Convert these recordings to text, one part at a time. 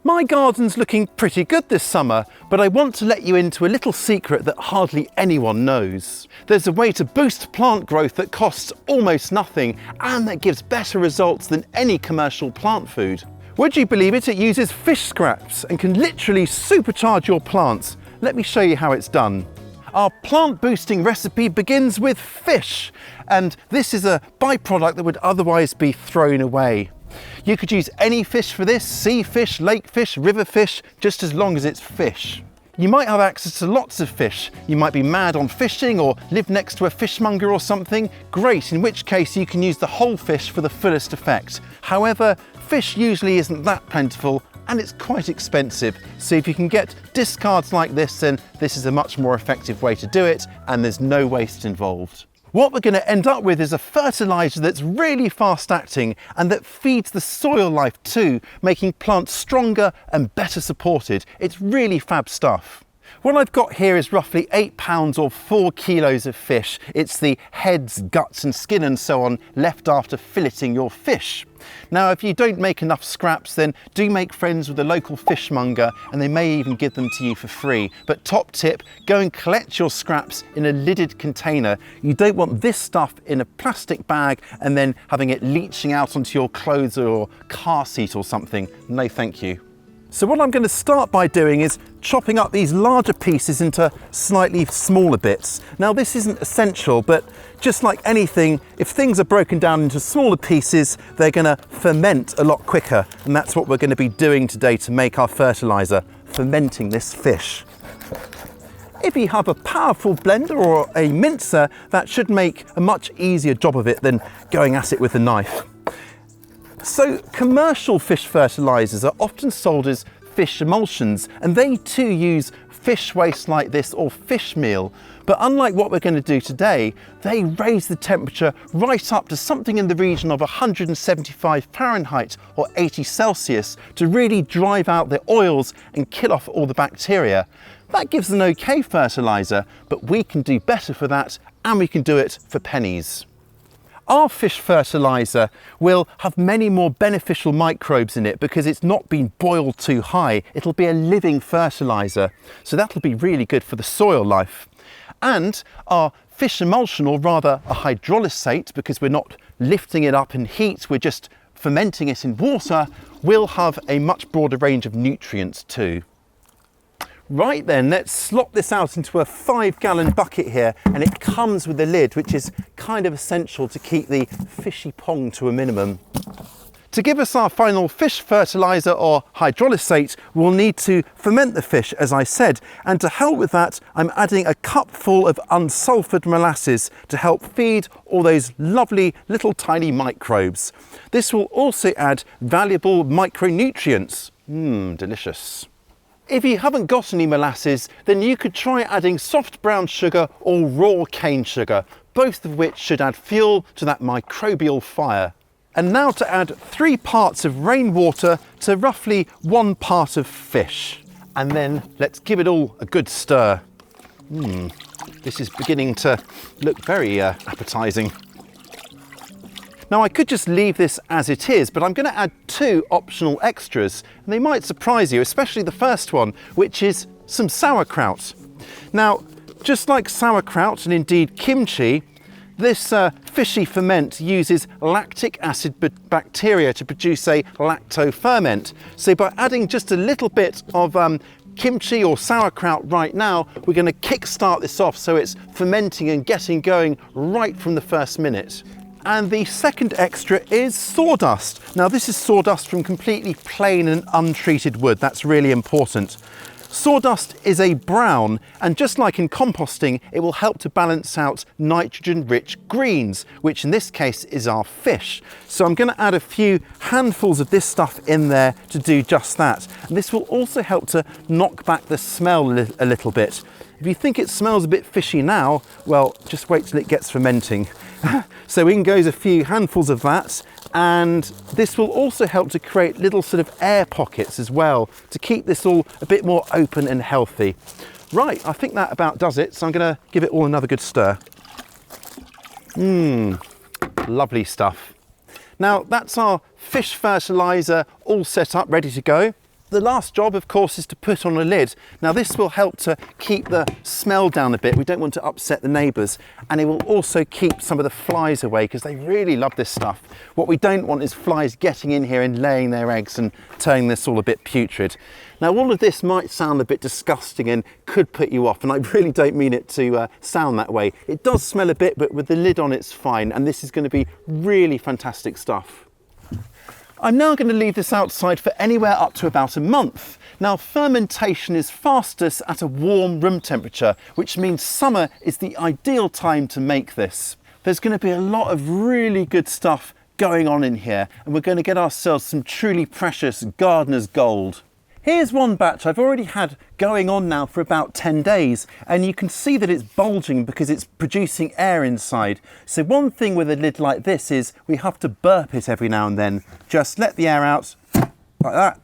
My garden's looking pretty good this summer, but I want to let you into a little secret that hardly anyone knows. There's a way to boost plant growth that costs almost nothing and that gives better results than any commercial plant food. Would you believe it? It uses fish scraps and can literally supercharge your plants. Let me show you how it's done. Our plant boosting recipe begins with fish, and this is a byproduct that would otherwise be thrown away. You could use any fish for this, sea fish, lake fish, river fish, just as long as it's fish. You might have access to lots of fish. You might be mad on fishing or live next to a fishmonger or something. Great, in which case you can use the whole fish for the fullest effect. However, fish usually isn't that plentiful and it's quite expensive. So if you can get discards like this, then this is a much more effective way to do it and there's no waste involved. What we're going to end up with is a fertilizer that's really fast acting and that feeds the soil life too, making plants stronger and better supported. It's really fab stuff. What I've got here is roughly 8 pounds or 4 kilos of fish. It's the heads, guts and skin and so on left after filleting your fish. Now, if you don't make enough scraps, then do make friends with a local fishmonger and they may even give them to you for free. But top tip, go and collect your scraps in a lidded container. You don't want this stuff in a plastic bag and then having it leaching out onto your clothes or car seat or something. No, thank you. So what I'm going to start by doing is chopping up these larger pieces into slightly smaller bits. Now this isn't essential, but just like anything, if things are broken down into smaller pieces, they're going to ferment a lot quicker. And that's what we're going to be doing today to make our fertilizer, fermenting this fish. If you have a powerful blender or a mincer, that should make a much easier job of it than going at it with a knife. So commercial fish fertilizers are often sold as fish emulsions, and they too use fish waste like this or fish meal. But unlike what we're going to do today, they raise the temperature right up to something in the region of 175 Fahrenheit or 80 Celsius to really drive out the oils and kill off all the bacteria. That gives an okay fertilizer, but we can do better for that and we can do it for pennies. Our fish fertilizer will have many more beneficial microbes in it because it's not been boiled too high. It'll be a living fertilizer, so that'll be really good for the soil life. And our fish emulsion, or rather a hydrolysate, because we're not lifting it up in heat, we're just fermenting it in water, will have a much broader range of nutrients too. Right then, let's slop this out into a 5-gallon bucket here, and it comes with a lid, which is kind of essential to keep the fishy pong to a minimum. To give us our final fish fertilizer or hydrolysate, we'll need to ferment the fish, as I said, and to help with that, I'm adding a cupful of unsulfured molasses to help feed all those lovely little tiny microbes. This will also add valuable micronutrients. Delicious. If you haven't got any molasses, then you could try adding soft brown sugar or raw cane sugar, both of which should add fuel to that microbial fire. And now to add 3 parts of rainwater to roughly 1 part of fish. And then let's give it all a good stir. This is beginning to look very appetizing. Now I could just leave this as it is, but I'm going to add 2 optional extras, and they might surprise you, especially the first one, which is some sauerkraut. Now, just like sauerkraut and indeed kimchi, this fishy ferment uses lactic acid bacteria to produce a lactoferment. So by adding just a little bit of kimchi or sauerkraut right now, we're going to kickstart this off so it's fermenting and getting going right from the first minute. And the second extra is sawdust. Now this is sawdust from completely plain and untreated wood. That's really important. Sawdust is a brown, and just like in composting, it will help to balance out nitrogen-rich greens, which in this case is our fish. So I'm going to add a few handfuls of this stuff in there to do just that. And this will also help to knock back the smell a little bit. If you think it smells a bit fishy now, well, just wait till it gets fermenting. So in goes a few handfuls of that, and this will also help to create little sort of air pockets as well to keep this all a bit more open and healthy. Right, I think that about does it, so I'm going to give it all another good stir. Lovely stuff. Now that's our fish fertilizer all set up, ready to go. The last job, of course, is to put on a lid. Now this will help to keep the smell down a bit. We don't want to upset the neighbours, and it will also keep some of the flies away because they really love this stuff. What we don't want is flies getting in here and laying their eggs and turning this all a bit putrid. Now all of this might sound a bit disgusting and could put you off, and I really don't mean it to sound that way. It does smell a bit, but with the lid on it's fine, and this is going to be really fantastic stuff. I'm now going to leave this outside for anywhere up to about a month. Now fermentation is fastest at a warm room temperature, which means summer is the ideal time to make this. There's going to be a lot of really good stuff going on in here, and we're going to get ourselves some truly precious gardener's gold. Here's one batch I've already had going on now for about 10 days, and you can see that it's bulging because it's producing air inside. So one thing with a lid like this is we have to burp it every now and then. Just let the air out like that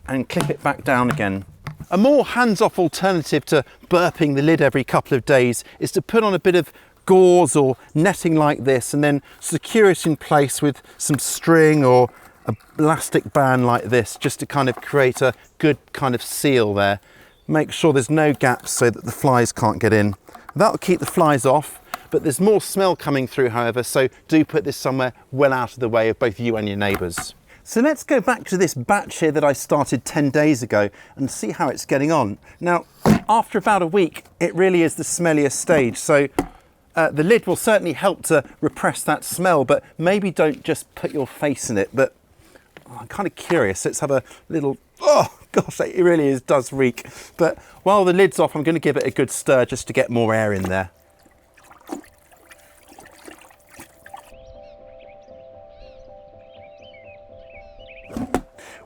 and clip it back down again. A more hands-off alternative to burping the lid every couple of days is to put on a bit of gauze or netting like this and then secure it in place with some string or a elastic band like this, just to kind of create a good kind of seal there. Make sure there's no gaps so that the flies can't get in. That'll keep the flies off, but there's more smell coming through, however, so do put this somewhere well out of the way of both you and your neighbours. So let's go back to this batch here that I started 10 days ago and see how it's getting on. Now, after about a week, it really is the smelliest stage, so the lid will certainly help to repress that smell, but maybe don't just put your face in it. But I'm kind of curious. Let's have a little, oh gosh, it really does reek. But while the lid's off, I'm going to give it a good stir just to get more air in there.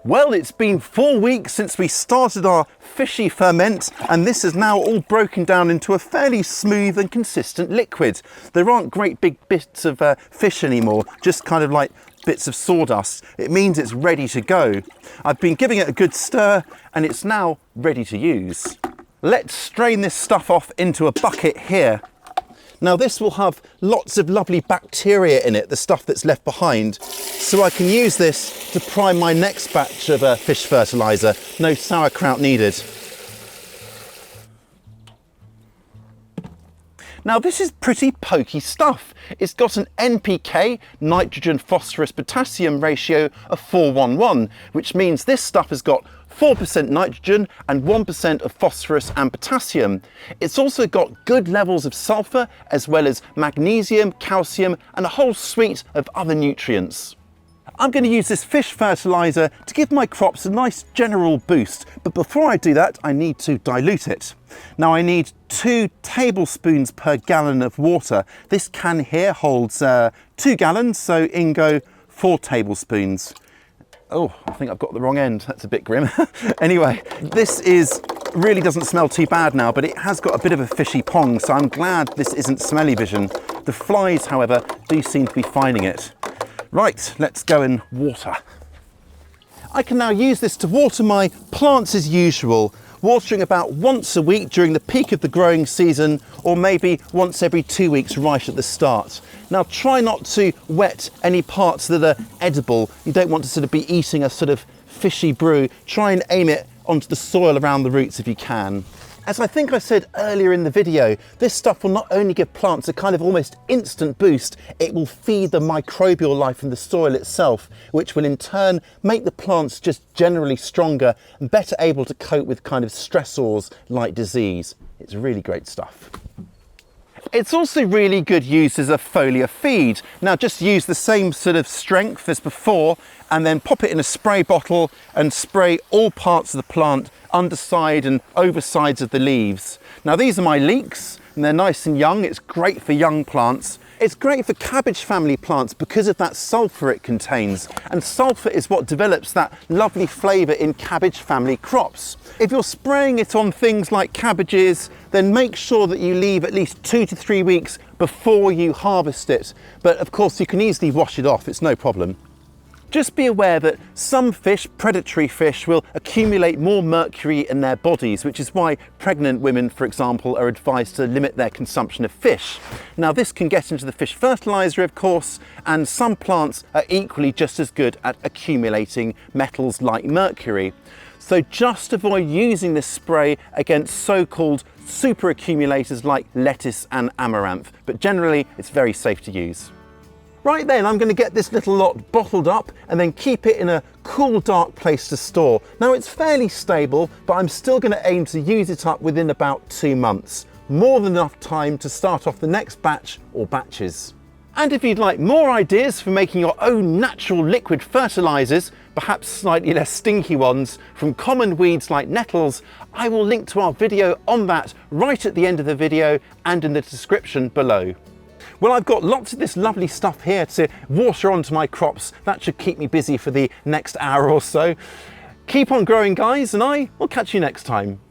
Well, it's been 4 weeks since we started our fishy ferment, and this is now all broken down into a fairly smooth and consistent liquid. There aren't great big bits of fish anymore, just kind of like bits of sawdust. It means it's ready to go. I've been giving it a good stir and it's now ready to use. Let's strain this stuff off into a bucket here. Now this will have lots of lovely bacteria in it, the stuff that's left behind, so I can use this to prime my next batch of fish fertilizer. No sauerkraut needed. Now this is pretty pokey stuff. It's got an NPK, nitrogen, phosphorus, potassium ratio of 4:1:1, which means this stuff has got 4% nitrogen and 1% of phosphorus and potassium. It's also got good levels of sulfur, as well as magnesium, calcium, and a whole suite of other nutrients. I'm going to use this fish fertilizer to give my crops a nice general boost, but before I do that, I need to dilute it. Now I need 2 tablespoons per gallon of water. This can here holds 2 gallons, so in go 4 tablespoons. Oh, I think I've got the wrong end. That's a bit grim. Anyway, this really doesn't smell too bad now, but it has got a bit of a fishy pong, so I'm glad this isn't smelly vision. The flies, however, do seem to be finding it. Right, let's go and water. I can now use this to water my plants as usual, watering about once a week during the peak of the growing season, or maybe once every 2 weeks right at the start. Now try not to wet any parts that are edible. You don't want to sort of be eating a sort of fishy brew. Try and aim it onto the soil around the roots if you can. As I think I said earlier in the video, this stuff will not only give plants a kind of almost instant boost, it will feed the microbial life in the soil itself, which will in turn make the plants just generally stronger and better able to cope with kind of stressors like disease. It's really great stuff. It's also really good use as a foliar feed. Now just use the same sort of strength as before and then pop it in a spray bottle and spray all parts of the plant, underside and oversides of the leaves. Now these are my leeks and they're nice and young. It's great for young plants. It's great for cabbage family plants because of that sulfur it contains, and sulfur is what develops that lovely flavour in cabbage family crops. If you're spraying it on things like cabbages, then make sure that you leave at least 2 to 3 weeks before you harvest it. But of course you can easily wash it off, it's no problem. Just be aware that some fish, predatory fish, will accumulate more mercury in their bodies, which is why pregnant women, for example, are advised to limit their consumption of fish. Now this can get into the fish fertilizer, of course, and some plants are equally just as good at accumulating metals like mercury. So just avoid using this spray against so-called super accumulators like lettuce and amaranth, but generally it's very safe to use. Right then, I'm going to get this little lot bottled up and then keep it in a cool, dark place to store. Now it's fairly stable, but I'm still going to aim to use it up within about 2 months. More than enough time to start off the next batch or batches. And if you'd like more ideas for making your own natural liquid fertilizers, perhaps slightly less stinky ones, from common weeds like nettles, I will link to our video on that right at the end of the video and in the description below. Well, I've got lots of this lovely stuff here to water onto my crops. That should keep me busy for the next hour or so. Keep on growing, guys, and I will catch you next time.